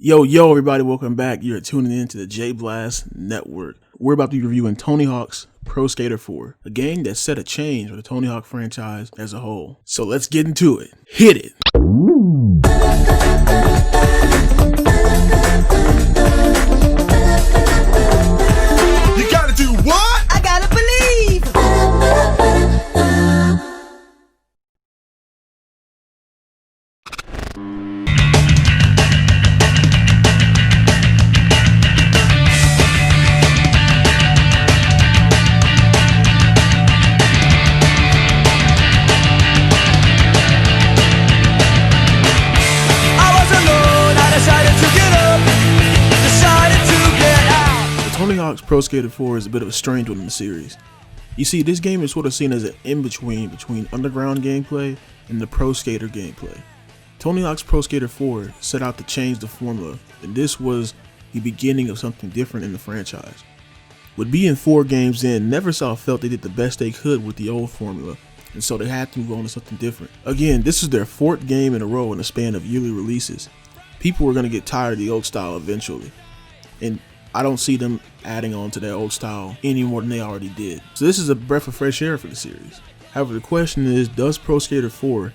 Yo, everybody, welcome back. You're tuning in to the J Blast Network. We're about to be reviewing Tony Hawk's Pro Skater 4, a game that set a change for the Tony Hawk franchise as a whole. So let's get into it. Hit it! You gotta do what? I gotta believe! Tony Hawk's Pro Skater 4 is a bit of a strange one in the series. You see, this game is sort of seen as an in-between between underground gameplay and the Pro Skater gameplay. Tony Hawk's Pro Skater 4 set out to change the formula, and this was the beginning of something different in the franchise. With being 4 games in, N.W.A felt they did the best they could with the old formula, and so they had to move on to something different. Again, this is their 4th game in a row in a span of yearly releases. People were going to get tired of the old style eventually, and I don't see them adding on to their old style any more than they already did. So this is a breath of fresh air for the series. However, the question is, does Pro Skater 4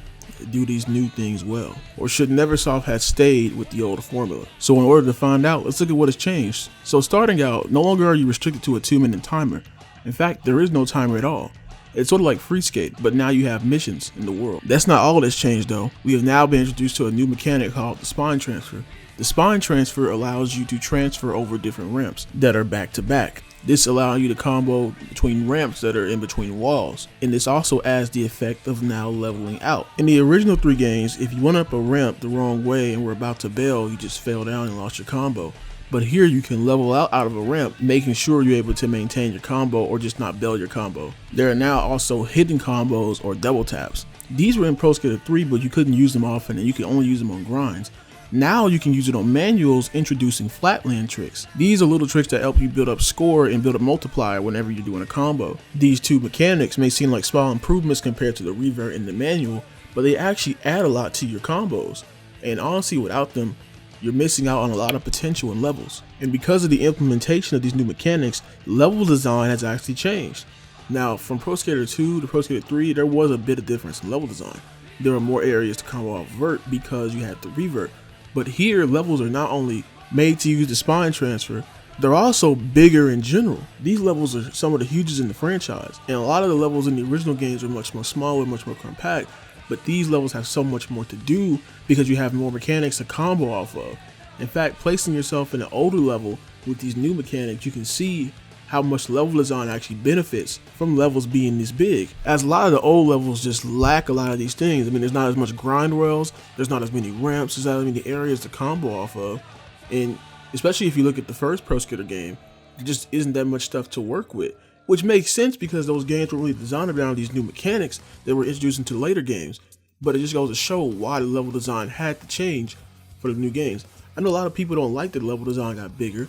do these new things well? Or should N.W.A have stayed with the old formula? So in order to find out, let's look at what has changed. So starting out, no longer are you restricted to a 2-minute timer. In fact, there is no timer at all. It's sort of like Free Skate, but now you have missions in the world. That's not all that's changed though. We have now been introduced to a new mechanic called the spine transfer. The spine transfer allows you to transfer over different ramps that are back to back. This allows you to combo between ramps that are in between walls, and this also adds the effect of now leveling out. In the original 3 games, if you went up a ramp the wrong way and were about to bail, you just fell down and lost your combo. But here you can level out of a ramp, making sure you're able to maintain your combo or just not bail your combo. There are now also hidden combos or double taps. These were in Pro Skater 3, but you couldn't use them often and you can only use them on grinds. Now you can use it on manuals, introducing flatland tricks. These are little tricks that help you build up score and build up multiplier whenever you're doing a combo. These 2 mechanics may seem like small improvements compared to the revert in the manual, but they actually add a lot to your combos. And honestly, without them, you're missing out on a lot of potential in levels. And because of the implementation of these new mechanics, level design has actually changed. Now, from Pro Skater 2 to Pro Skater 3, there was a bit of difference in level design. There are more areas to combo off vert because you had to revert. But here, levels are not only made to use the spine transfer, they're also bigger in general. These levels are some of the hugest in the franchise, and a lot of the levels in the original games are much more smaller, much more compact, but these levels have so much more to do because you have more mechanics to combo off of. In fact, placing yourself in an older level with these new mechanics, you can see how much level design actually benefits from levels being this big, as a lot of the old levels just lack a lot of these things. I mean, there's not as much grind rails, there's not as many ramps, there's not as many areas to combo off of, and especially if you look at the first Pro Skater game, there just isn't that much stuff to work with, which makes sense because those games were really designed around these new mechanics that were introduced into later games. But it just goes to show why the level design had to change for the new games. I know a lot of people don't like that the level design got bigger,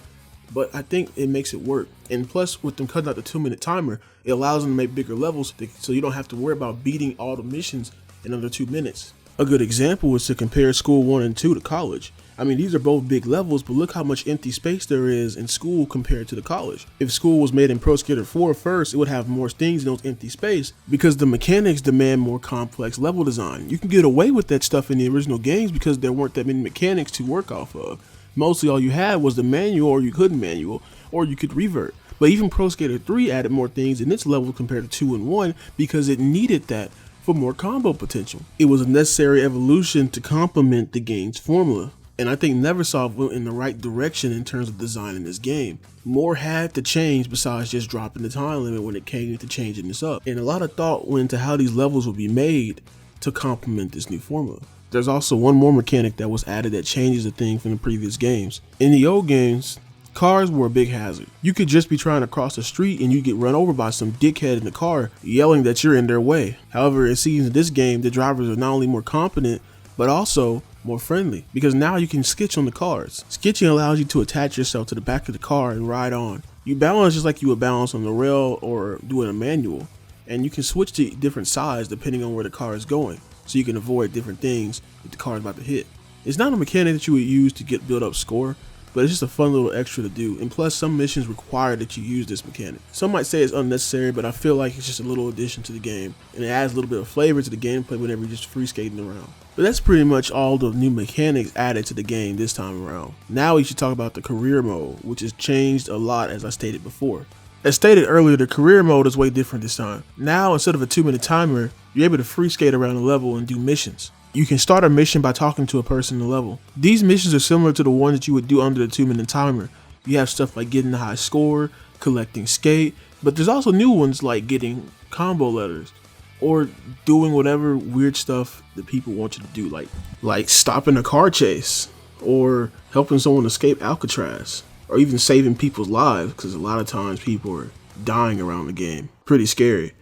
but I think it makes it work. And plus, with them cutting out the 2-minute timer, it allows them to make bigger levels so you don't have to worry about beating all the missions in under 2 minutes. A good example is to compare School 1 and 2 to College. I mean, these are both big levels, but look how much empty space there is in School compared to the College. If School was made in Pro Skater 4 first, it would have more things in those empty space because the mechanics demand more complex level design. You can get away with that stuff in the original games because there weren't that many mechanics to work off of. Mostly all you had was the manual, or you couldn't manual, or you could revert. But even Pro Skater 3 added more things in its level compared to 2 and 1 because it needed that for more combo potential. It was a necessary evolution to complement the game's formula. And I think N.W.A went in the right direction in terms of designing this game. More had to change besides just dropping the time limit when it came to changing this up. And a lot of thought went into how these levels would be made to complement this new formula. There's also one more mechanic that was added that changes the thing from the previous games. In the old games, cars were a big hazard. You could just be trying to cross the street and you get run over by some dickhead in the car yelling that you're in their way. However, it seems in this game, the drivers are not only more competent, but also more friendly because now you can skitch on the cars. Skitching allows you to attach yourself to the back of the car and ride on. You balance just like you would balance on the rail or doing a manual, and you can switch to different sides depending on where the car is going, so you can avoid different things if the car is about to hit. It's not a mechanic that you would use to build up score, but it's just a fun little extra to do, and plus some missions require that you use this mechanic. Some might say it's unnecessary, but I feel like it's just a little addition to the game, and it adds a little bit of flavor to the gameplay whenever you're just free skating around. But that's pretty much all the new mechanics added to the game this time around. Now we should talk about the career mode, which has changed a lot as I stated before. As stated earlier, the career mode is way different this time. Now, instead of a 2-minute timer, you're able to free skate around the level and do missions. You can start a mission by talking to a person in the level. These missions are similar to the ones that you would do under the 2-minute timer. You have stuff like getting the high score, collecting skate, but there's also new ones like getting combo letters or doing whatever weird stuff that people want you to do, like stopping a car chase or helping someone escape Alcatraz or even saving people's lives, because a lot of times people are dying around the game. Pretty scary.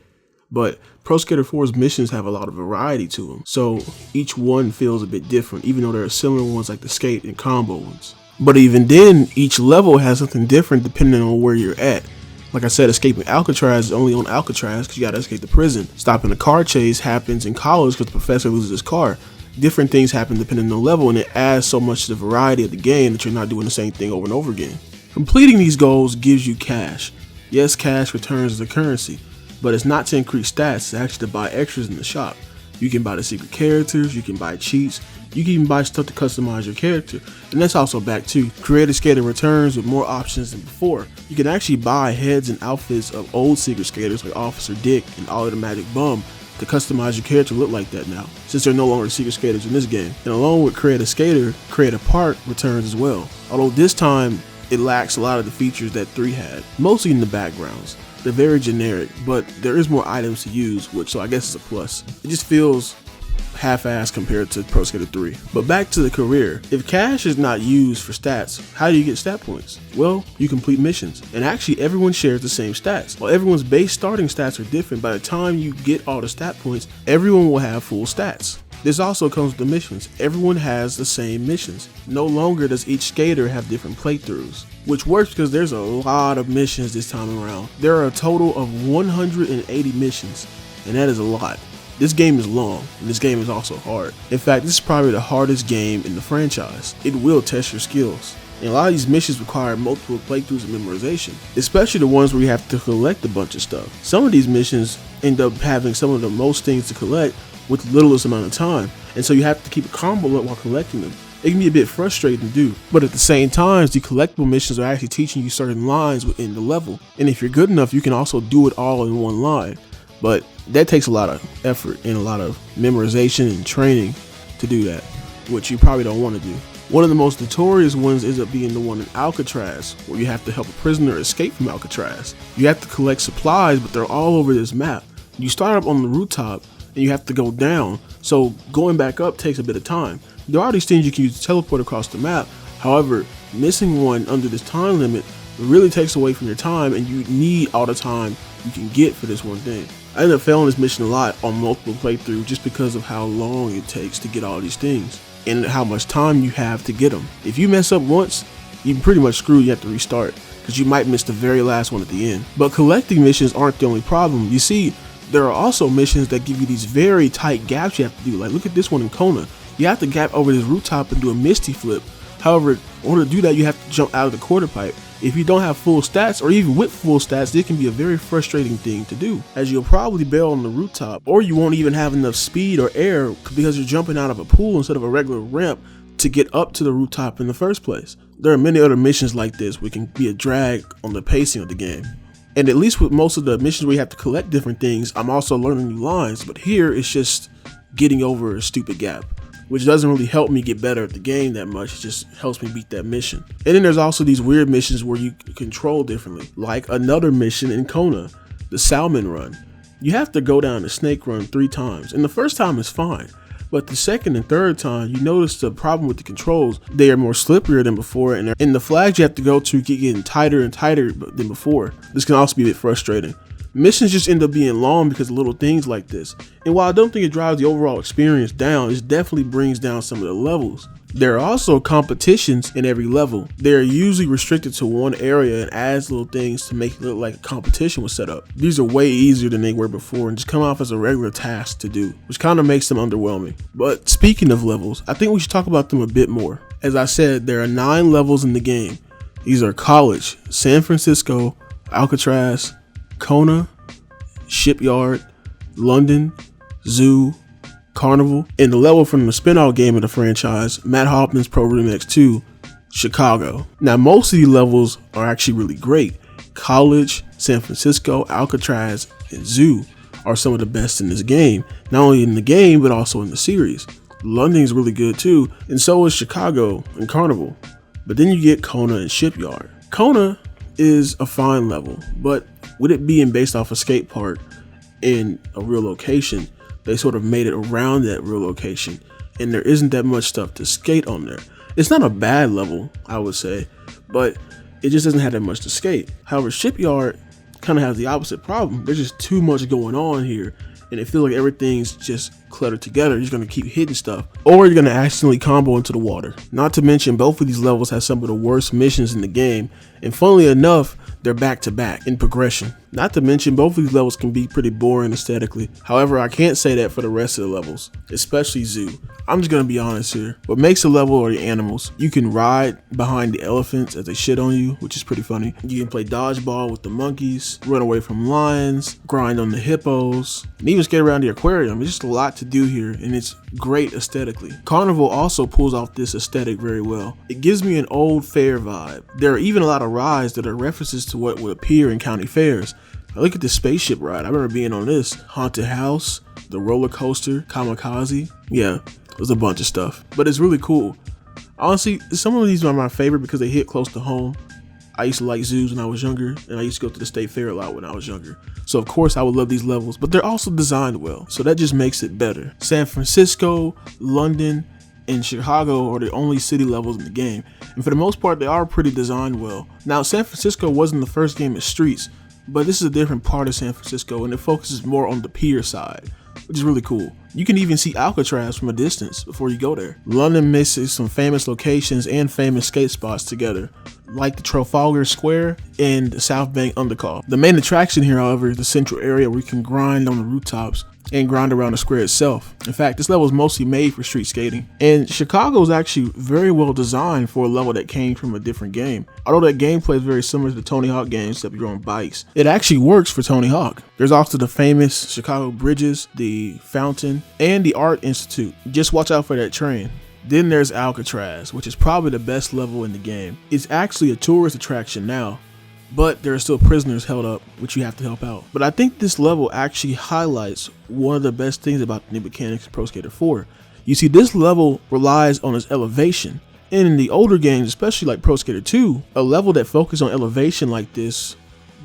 But Pro Skater 4's missions have a lot of variety to them, so each one feels a bit different, even though there are similar ones like the skate and combo ones. But even then, each level has something different depending on where you're at. Like I said, escaping Alcatraz is only on Alcatraz because you gotta escape the prison. Stopping a car chase happens in college because the professor loses his car. Different things happen depending on the level, and it adds so much to the variety of the game that you're not doing the same thing over and over again. Completing these goals gives you cash. Yes, cash returns as a currency, but it's not to increase stats, it's actually to buy extras in the shop. You can buy the secret characters, you can buy cheats, you can even buy stuff to customize your character. And that's also back to Creative Skater returns with more options than before. You can actually buy heads and outfits of old secret skaters like Officer Dick and Ollie the Magic Bum to customize your character to look like that now, since they're no longer secret skaters in this game. And along with Creative Skater, Creative Park returns as well. Although this time, it lacks a lot of the features that 3 had, mostly in the backgrounds. They're very generic, but there is more items to use, which so I guess is a plus. It just feels half-assed compared to Pro Skater 3. But back to the career. If cash is not used for stats, how do you get stat points? Well, you complete missions, and actually everyone shares the same stats. While everyone's base starting stats are different, by the time you get all the stat points, everyone will have full stats. This also comes with the missions. Everyone has the same missions. No longer does each skater have different playthroughs, which works because there's a lot of missions this time around. There are a total of 180 missions, and that is a lot. This game is long, and this game is also hard. In fact, this is probably the hardest game in the franchise. It will test your skills. And a lot of these missions require multiple playthroughs and memorization, especially the ones where you have to collect a bunch of stuff. Some of these missions end up having some of the most things to collect with the littlest amount of time, and so you have to keep a combo up while collecting them. It can be a bit frustrating to do, but at the same time, the collectible missions are actually teaching you certain lines within the level, and if you're good enough, you can also do it all in one line. But that takes a lot of effort and a lot of memorization and training to do that, which you probably don't want to do. One of the most notorious ones ends up being the one in Alcatraz, where you have to help a prisoner escape from Alcatraz. You have to collect supplies, but they're all over this map. You start up on the rooftop, and you have to go down, so going back up takes a bit of time. There are these things you can use to teleport across the map, however, missing one under this time limit really takes away from your time, and you need all the time you can get for this one thing. I ended up failing this mission a lot on multiple playthroughs just because of how long it takes to get all these things, and how much time you have to get them. If you mess up once, you're pretty much screwed, you have to restart, because you might miss the very last one at the end. But collecting missions aren't the only problem. You see, there are also missions that give you these very tight gaps you have to do. Like, look at this one in Kona. You have to gap over this rooftop and do a misty flip. However, in order to do that, you have to jump out of the quarter pipe. If you don't have full stats, or even with full stats, this can be a very frustrating thing to do, as you'll probably bail on the rooftop, or you won't even have enough speed or air because you're jumping out of a pool instead of a regular ramp to get up to the rooftop in the first place. There are many other missions like this which can be a drag on the pacing of the game. And at least with most of the missions where you have to collect different things, I'm also learning new lines, but here it's just getting over a stupid gap, which doesn't really help me get better at the game that much. It just helps me beat that mission. And then there's also these weird missions where you control differently, like another mission in Kona, the Salmon Run. You have to go down the snake run 3 times, and the first time is fine, but the second and third time, you notice the problem with the controls. They are more slipperier than before, and the flags you have to go to keep getting tighter and tighter than before. This can also be a bit frustrating. Missions just end up being long because of little things like this, and while I don't think it drives the overall experience down, it definitely brings down some of the levels. There are also competitions in every level. They're usually restricted to one area and adds little things to make it look like a competition was set up. These are way easier than they were before and just come off as a regular task to do, which kind of makes them underwhelming. But speaking of levels, I think we should talk about them a bit more. As I said, there are 9 levels in the game. These are College, San Francisco, Alcatraz, Kona, Shipyard, London, Zoo, Carnival, and the level from the spin-off game of the franchise, Matt Hoffman's Pro Remix 2, Chicago. Now, most of these levels are actually really great. College, San Francisco, Alcatraz, and Zoo are some of the best in this game, not only in the game, but also in the series. London's really good too, and so is Chicago and Carnival. But then you get Kona and Shipyard. Kona is a fine level, but with it being based off a skate park in a real location, they sort of made it around that real location, and there isn't that much stuff to skate on there. It's not a bad level, I would say, but it just doesn't have that much to skate. However, Shipyard kind of has the opposite problem. There's just too much going on here, and it feels like everything's just cluttered together. You're just going to keep hitting stuff, or you're going to accidentally combo into the water. Not to mention, both of these levels have some of the worst missions in the game, and funnily enough, they're back to back in progression. Not to mention, both of these levels can be pretty boring aesthetically. However, I can't say that for the rest of the levels, especially Zoo. I'm just gonna be honest here. What makes a level are the animals. You can ride behind the elephants as they shit on you, which is pretty funny. You can play dodgeball with the monkeys, run away from lions, grind on the hippos, and even skate around the aquarium. It's just a lot to do here, and it's great aesthetically. Carnival also pulls off this aesthetic very well. It gives me an old fair vibe. There are even a lot of rides that are references to what would appear in county fairs. I look at this spaceship ride. I remember being on this. Haunted House, the roller coaster, Kamikaze. Yeah, there's a bunch of stuff, but it's really cool. Honestly, some of these are my favorite because they hit close to home. I used to like zoos when I was younger, and I used to go to the state fair a lot when I was younger. So of course I would love these levels, but they're also designed well, so that just makes it better. San Francisco, London, and Chicago are the only city levels in the game, and for the most part they are pretty designed well. Now, San Francisco wasn't the first game in streets, but this is a different part of San Francisco, and it focuses more on the pier side, which is really cool. You can even see Alcatraz from a distance before you go there. London mixes some famous locations and famous skate spots together, like the Trafalgar Square and the South Bank Undercall. The main attraction here, however, is the central area where you can grind on the rooftops and grind around the square itself. In fact, this level is mostly made for street skating. And Chicago is actually very well designed for a level that came from a different game. Although that gameplay is very similar to the Tony Hawk games, except you're on bikes, it actually works for Tony Hawk. There's also the famous Chicago bridges, the fountain, and the Art Institute. Just watch out for that train. Then there's Alcatraz, which is probably the best level in the game. It's actually a tourist attraction now, but there are still prisoners held up, which you have to help out. But I think this level actually highlights one of the best things about the new mechanics of Pro Skater 4. You see, this level relies on its elevation. And in the older games, especially like Pro Skater 2, a level that focused on elevation like this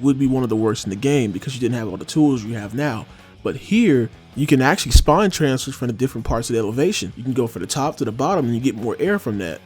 would be one of the worst in the game because you didn't have all the tools you have now. But here, you can actually spine transfers from the different parts of the elevation. You can go from the top to the bottom and you get more air from that,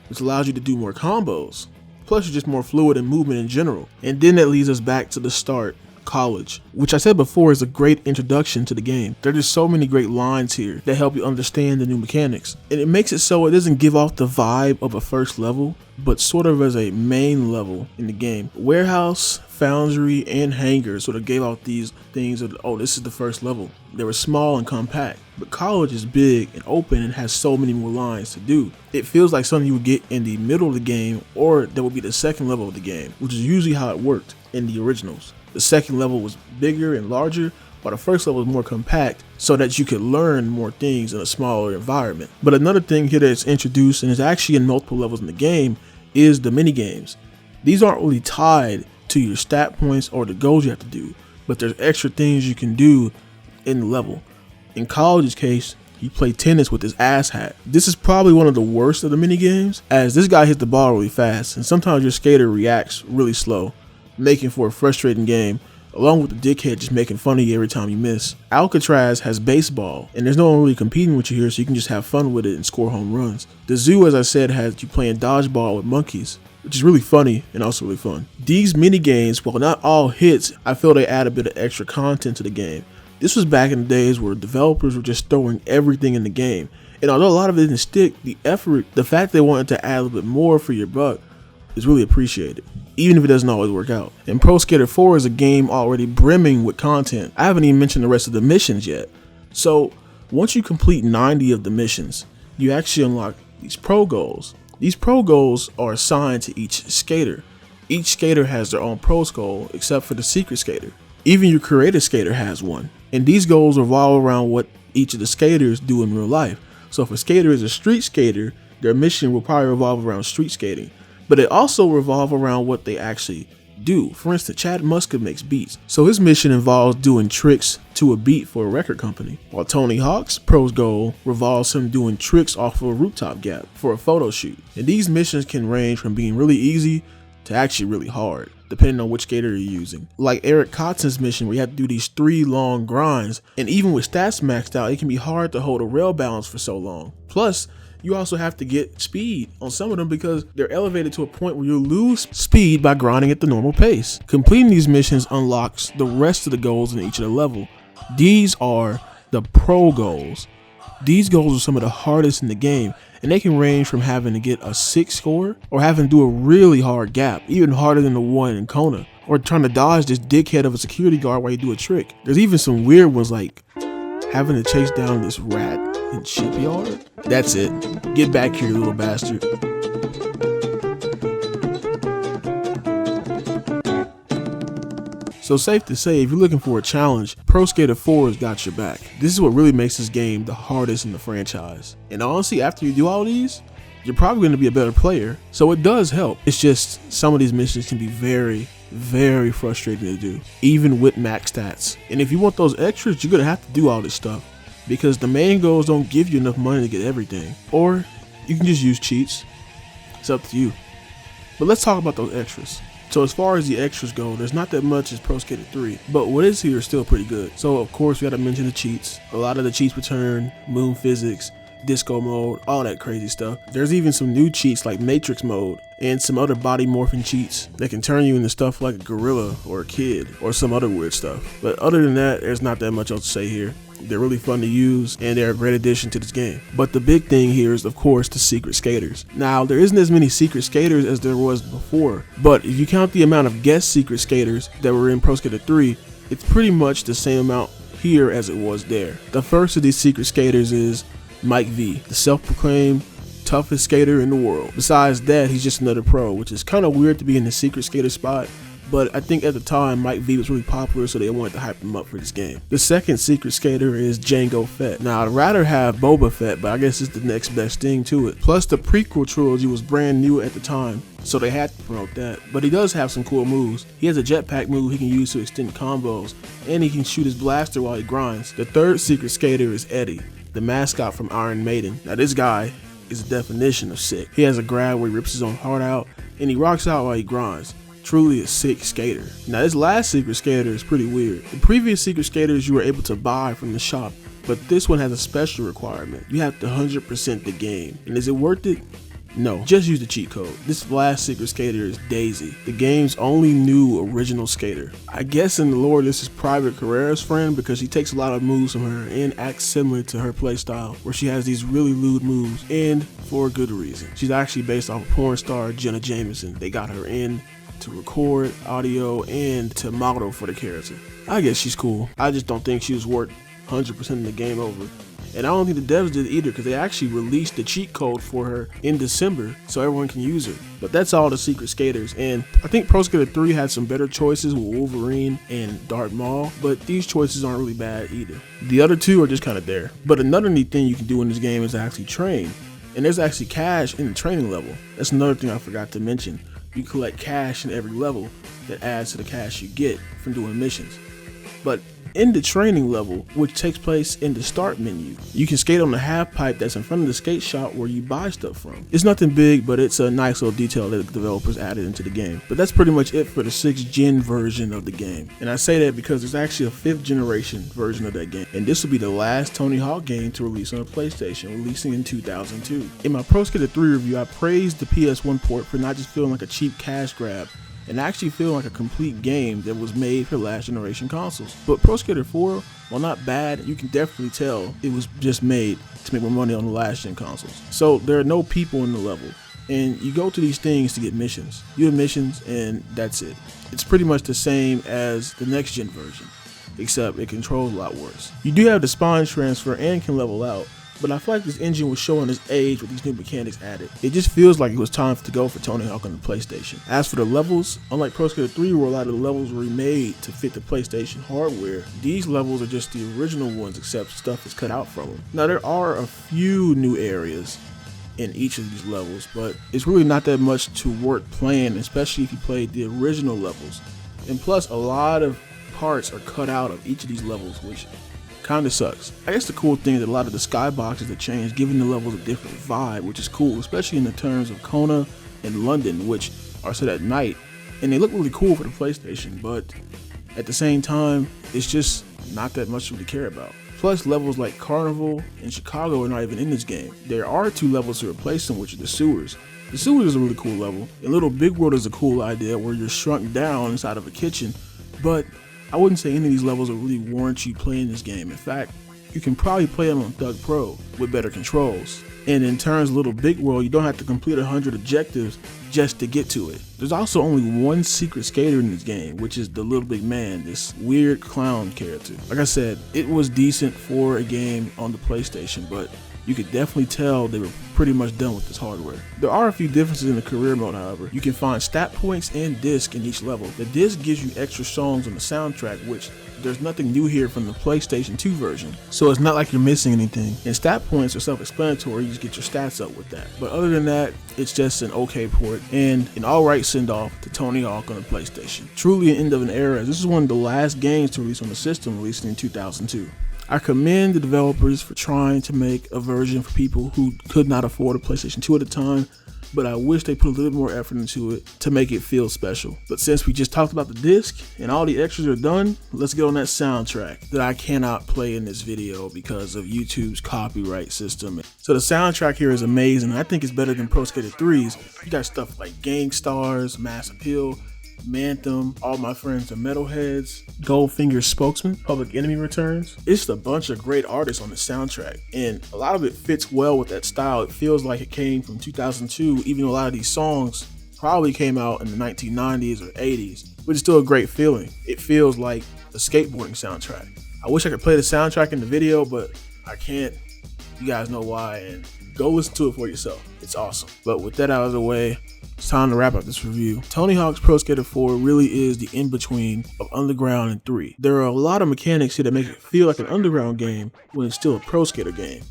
which allows you to do more combos. Plus, you're just more fluid in movement in general. And then that leads us back to the start, College, which I said before is a great introduction to the game. There are just so many great lines here that help you understand the new mechanics. And it makes it so it doesn't give off the vibe of a first level, but sort of as a main level in the game. Warehouse, Foundry, and Hangar sort of gave out these things of, oh, this is the first level. They were small and compact, but College is big and open and has so many more lines to do. It feels like something you would get in the middle of the game, or that would be the second level of the game, which is usually how it worked in the originals. The second level was bigger and larger, while the first level was more compact so that you could learn more things in a smaller environment. But another thing here that's introduced and is actually in multiple levels in the game is the mini games. These aren't really tied to your stat points or the goals you have to do, but there's extra things you can do in the level. In College's case, you play tennis with his ass hat. This is probably one of the worst of the mini games, as this guy hits the ball really fast and sometimes your skater reacts really slow, making for a frustrating game, along with the dickhead just making fun of you every time you miss. Alcatraz has baseball, and there's no one really competing with you here, so you can just have fun with it and score home runs. The Zoo, as I said, has you playing dodgeball with monkeys, which is really funny and also really fun. These mini games, while not all hits, I feel they add a bit of extra content to the game. This was back in the days where developers were just throwing everything in the game, And although a lot of it didn't stick, the effort, the fact they wanted to add a little bit more for your buck is really appreciated, even if it doesn't always work out. And Pro Skater 4 is a game already brimming with content. I haven't even mentioned the rest of the missions yet. So once you complete 90 of the missions, you actually unlock these pro goals. These pro goals are assigned to each skater. Each skater has their own pro goal except for the secret skater. Even your creative skater has one. And these goals revolve around what each of the skaters do in real life. So if a skater is a street skater, their mission will probably revolve around street skating. But it also revolves around what they actually do. For instance, Chad Muska makes beats. So his mission involves doing tricks to a beat for a record company. While Tony Hawk's pro's goal revolves him doing tricks off of a rooftop gap for a photo shoot. And these missions can range from being really easy to actually really hard, depending on which skater you're using. Like Eric Kotzen's mission where you have to do these 3 long grinds, and even with stats maxed out, it can be hard to hold a rail balance for so long. Plus, you also have to get speed on some of them because they're elevated to a point where you'll lose speed by grinding at the normal pace. Completing these missions unlocks the rest of the goals in each of the level. These are the pro goals. These goals are some of the hardest in the game, and they can range from having to get a 6 score or having to do a really hard gap, even harder than the one in Kona, or trying to dodge this dickhead of a security guard while you do a trick. There's even some weird ones like having to chase down this rat in Shipyard. That's it. Get back here, you little bastard. So safe to say, if you're looking for a challenge, Pro Skater 4 has got your back. This is what really makes this game the hardest in the franchise. And honestly, after you do all these, you're probably going to be a better player. So it does help. It's just some of these missions can be very, very frustrating to do, even with max stats. And if you want those extras, you're going to have to do all this stuff because the main goals don't give you enough money to get everything. Or you can just use cheats. It's up to you. But let's talk about those extras. So as far as the extras go, there's not that much as Pro Skater 3, but what is here is still pretty good. So of course we gotta mention the cheats. A lot of the cheats return, moon physics, disco mode, all that crazy stuff. There's even some new cheats like matrix mode and some other body morphing cheats that can turn you into stuff like a gorilla or a kid or some other weird stuff. But other than that, there's not that much else to say here. They're really fun to use and they're a great addition to this game. But the big thing here is of course the secret skaters. Now there isn't as many secret skaters as there was before, but if you count the amount of guest secret skaters that were in Pro Skater 3, it's pretty much the same amount here as it was there. The first of these secret skaters is Mike V, the self-proclaimed toughest skater in the world. Besides that, he's just another pro, which is kind of weird to be in the secret skater spot. But I think at the time, Mike V was really popular, so they wanted to hype him up for this game. The second secret skater is Jango Fett. Now, I'd rather have Boba Fett, but I guess it's the next best thing to it. Plus, the prequel trilogy was brand new at the time, so they had to promote that. But he does have some cool moves. He has a jetpack move he can use to extend combos, and he can shoot his blaster while he grinds. The third secret skater is Eddie, the mascot from Iron Maiden. Now, this guy is a definition of sick. He has a grab where he rips his own heart out, and he rocks out while he grinds. Truly a sick skater. Now this last secret skater is pretty weird. The previous secret skaters you were able to buy from the shop, but this one has a special requirement. You have to 100% the game. And is it worth it? No, just use the cheat code. This last secret skater is Daisy, the game's only new original skater. I guess in the lore this is Private Carrera's friend because she takes a lot of moves from her and acts similar to her playstyle where she has these really lewd moves and for a good reason. She's actually based off of porn star Jenna Jameson. They got her in to record audio and to model for the character. I guess she's cool. I just don't think she was worth 100% in the game over. And I don't think the devs did either because they actually released the cheat code for her in December so everyone can use her. But that's all the secret skaters. And I think Pro Skater 3 had some better choices with Wolverine and Darth Maul, but these choices aren't really bad either. The other two are just kind of there. But another neat thing you can do in this game is actually train. And there's actually cash in the training level. That's another thing I forgot to mention. You collect cash in every level that adds to the cash you get from doing missions. But in the training level, which takes place in the start menu, you can skate on the half pipe that's in front of the skate shop where you buy stuff from. It's nothing big, but it's a nice little detail that the developers added into the game. But that's pretty much it for the 6th gen version of the game. And I say that because there's actually a 5th generation version of that game. And this will be the last Tony Hawk game to release on a PlayStation, releasing in 2002. In my Pro Skater 3 review, I praised the PS1 port for not just feeling like a cheap cash grab, and actually feel like a complete game that was made for last generation consoles. But Pro Skater 4, while not bad, you can definitely tell it was just made to make more money on the last gen consoles. So there are no people in the level, and you go to these things to get missions. You have missions and that's it. It's pretty much the same as the next gen version, except it controls a lot worse. You do have the spine transfer and can level out, but I feel like this engine was showing its age with these new mechanics added. It just feels like it was time to go for Tony Hawk on the PlayStation. As for the levels, unlike Pro Skater 3 where a lot of the levels were remade to fit the PlayStation hardware, these levels are just the original ones except stuff is cut out from them. Now there are a few new areas in each of these levels, but it's really not that much to worth playing, especially if you played the original levels. And plus a lot of parts are cut out of each of these levels, which kind of sucks. I guess the cool thing is that a lot of the skyboxes have changed, giving the levels a different vibe, which is cool, especially in the terms of Kona and London, which are set at night, and they look really cool for the PlayStation, but at the same time, it's just not that much to care about. Plus, levels like Carnival and Chicago are not even in this game. There are 2 levels to replace them, which are the sewers. The sewers is a really cool level, and Little Big World is a cool idea where you're shrunk down inside of a kitchen, but I wouldn't say any of these levels will really warrant you playing this game. In fact, you can probably play them on Thug Pro with better controls. And in terms of Little Big World, you don't have to complete 100 objectives just to get to it. There's also only one secret skater in this game, which is the Little Big Man, this weird clown character. Like I said, it was decent for a game on the PlayStation, but you could definitely tell they were pretty much done with this hardware. There are a few differences in the career mode, however. You can find stat points and disc in each level. The disc gives you extra songs on the soundtrack, which there's nothing new here from the PlayStation 2 version, so it's not like you're missing anything. And stat points are self-explanatory, you just get your stats up with that. But other than that, it's just an okay port and an alright send-off to Tony Hawk on the PlayStation. Truly an end of an era. This is one of the last games to release on the system, released in 2002. I commend the developers for trying to make a version for people who could not afford a PlayStation 2 at the time, but I wish they put a little more effort into it to make it feel special. But since we just talked about the disc and all the extras are done, let's get on that soundtrack that I cannot play in this video because of YouTube's copyright system. So the soundtrack here is amazing. I think it's better than Pro Skater 3's. You got stuff like Gangstars, Mass Appeal, Manthem, All My Friends Are Metalheads, Goldfinger's Spokesman, Public Enemy Returns. It's a bunch of great artists on the soundtrack, and a lot of it fits well with that style. It feels like it came from 2002, even though a lot of these songs probably came out in the 1990s or 80s, but it's still a great feeling. It feels like a skateboarding soundtrack. I wish I could play the soundtrack in the video, but I can't. You guys know why, and go listen to it for yourself. It's awesome. But with that out of the way, it's time to wrap up this review. Tony Hawk's Pro Skater 4 really is the in-between of Underground and 3. There are a lot of mechanics here that make it feel like an Underground game when it's still a Pro Skater game.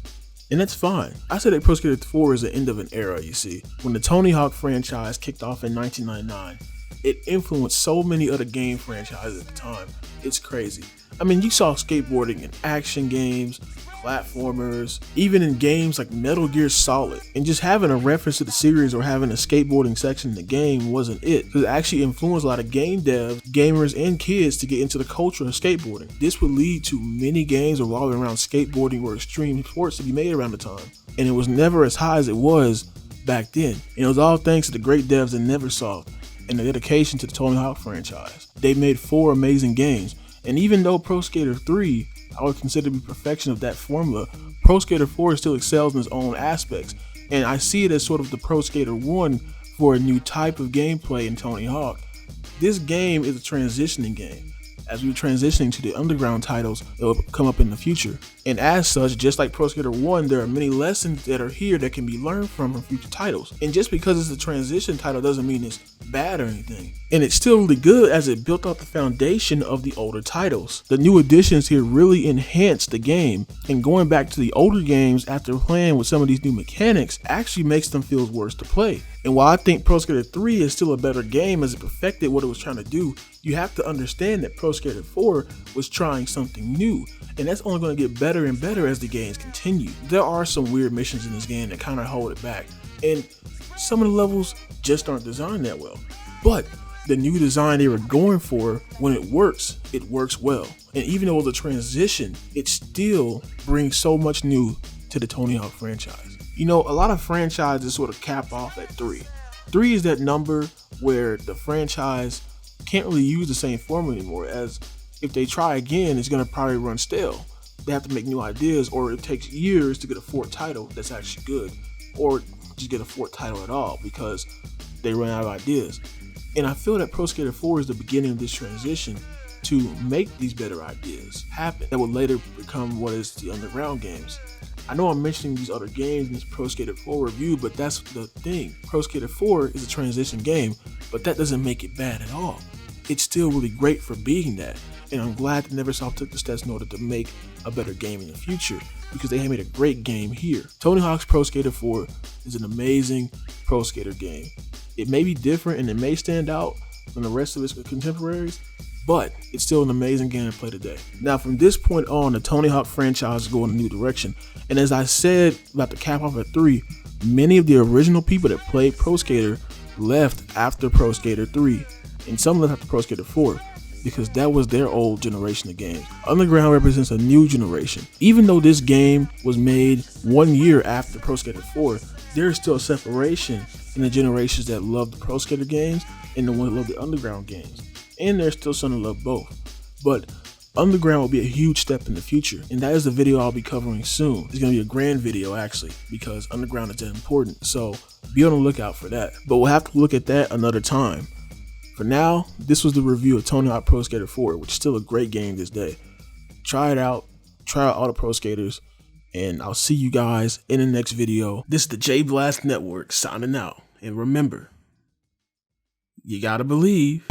And that's fine. I said that Pro Skater 4 is the end of an era, you see. When the Tony Hawk franchise kicked off in 1999, it influenced so many other game franchises at the time. It's crazy. I mean, you saw skateboarding in action games, platformers, even in games like Metal Gear Solid. And just having a reference to the series or having a skateboarding section in the game wasn't it, because it actually influenced a lot of game devs, gamers, and kids to get into the culture of skateboarding. This would lead to many games revolving around skateboarding or extreme sports to be made around the time. And it was never as high as it was back then. And it was all thanks to the great devs at Neversoft and the dedication to the Tony Hawk franchise. They made 4 amazing games. And even though Pro Skater 3 I would consider to be perfection of that formula, Pro Skater 4 still excels in its own aspects, and I see it as sort of the Pro Skater 1 for a new type of gameplay in Tony Hawk. This game is a transitioning game, as we're transitioning to the Underground titles that will come up in the future. And as such, just like Pro Skater 1, there are many lessons that are here that can be learned from future titles. And just because it's a transition title doesn't mean it's bad or anything. And it's still really good as it built up the foundation of the older titles. The new additions here really enhance the game, and going back to the older games after playing with some of these new mechanics actually makes them feel worse to play. And while I think Pro Skater 3 is still a better game as it perfected what it was trying to do, you have to understand that Pro Skater 4 was trying something new, and that's only going to get better and better as the games continue. There are some weird missions in this game that kind of hold it back, and some of the levels just aren't designed that well. But the new design they were going for, when it works well. And even though it was a transition, it still brings so much new to the Tony Hawk franchise. You know, a lot of franchises sort of cap off at 3. 3 is that number where the franchise can't really use the same formula anymore, as if they try again, it's going to probably run stale. they have to make new ideas, or it takes years to get a fourth title that's actually good, or just get a fourth title at all because they run out of ideas. And I feel that Pro Skater 4 is the beginning of this transition to make these better ideas happen that would later become what is the Underground games. I know I'm mentioning these other games in this Pro Skater 4 review, but that's the thing. Pro Skater 4 is a transition game, but that doesn't make it bad at all. It's still really great for being that, and I'm glad that Neversoft took the steps in order to make a better game in the future, because they have made a great game here. Tony Hawk's Pro Skater 4 is an amazing Pro Skater game. It may be different and it may stand out from the rest of its contemporaries, but it's still an amazing game to play today. Now, from this point on, the Tony Hawk franchise is going in a new direction. And as I said about the cap off at 3, many of the original people that played Pro Skater left after Pro Skater 3, and some left after Pro Skater 4, because that was their old generation of games. Underground represents a new generation. Even though this game was made 1 year after Pro Skater 4, there's still a separation in the generations that love the Pro Skater games and the ones that love the Underground games. And there's still some that love both. But Underground will be a huge step in the future, and that is the video I'll be covering soon. It's going to be a grand video actually, because Underground is that important, so be on the lookout for that. But we'll have to look at that another time. For now, this was the review of Tony Hawk Pro Skater 4, which is still a great game this day. Try it out, try out all the Pro Skaters, and I'll see you guys in the next video. This is the J Blast Network signing out, and remember, you gotta believe.